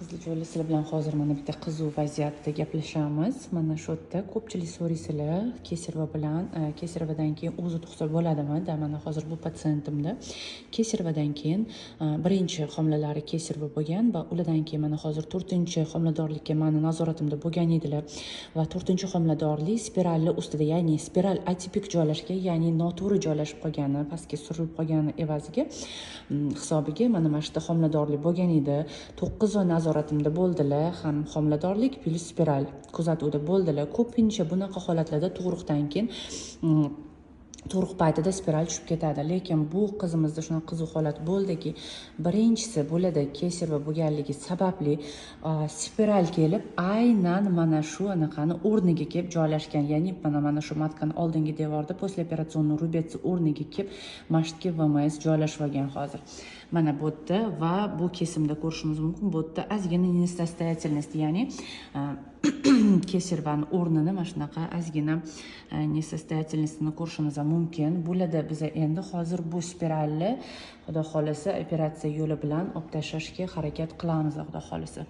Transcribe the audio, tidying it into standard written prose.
Qiziljo'li, sizlar bilan hozir mana bitta qiziq vaziyatda gaplashamiz. Mana shu yerda ko'pchilik so'raysizlar, kesirva bilan, kesirvadan keyin o'zi tug'sa bo'ladimi? Mana hozir bu patsientimda kesirvadan keyin birinchi homilalari kesirva bo'lgan va ulardan keyin mana hozir 4-chi homiladorlikka meni nazoratimda bo'lgan edilar va 4-chi homiladorlik spiralli ustida, ya'ni spiral atipik joylashgan, ya'ni noto'g'ri joylashib qolgani, pastga surilib qolgani evaziga hisobiga mana shu yerda homiladorlik bo'lgan edi. 9 oy nazoratimda bo'ldilar, ham homiladorlik plus spiral kuzatuvda bo'ldilar. Ko'pincha bunaqa holatlarda tug'ruqdan keyin tug'ruq paytida spiral tushib ketadi, lekin bu qizimizda shunaqa qiziq holat bo'ldiki, birinchisi bo'ladi kesirva bo'lganligi sababli spiral kelib aynan mana shu anaqani o'rniga kelib joylashgan, ya'ni mana shu matkani oldingi devorda posleoperatsionni rubetsi o'rniga kelib mashtga VMS joylashib olgan hozir. Mana bu yerda va bu kesimda ko'rishimiz mumkin. Bu yerda ozgina nesostoятельность, ya'ni kesirvani o'rnini mana shunaqa ozgina nesostoятельностьni ko'rishimiz mumkin. Bularda biz endi hozir bu spiralni xudo xolasa operatsiya yo'li bilan olib tashlashga harakat qilamiz, xudo xolasa.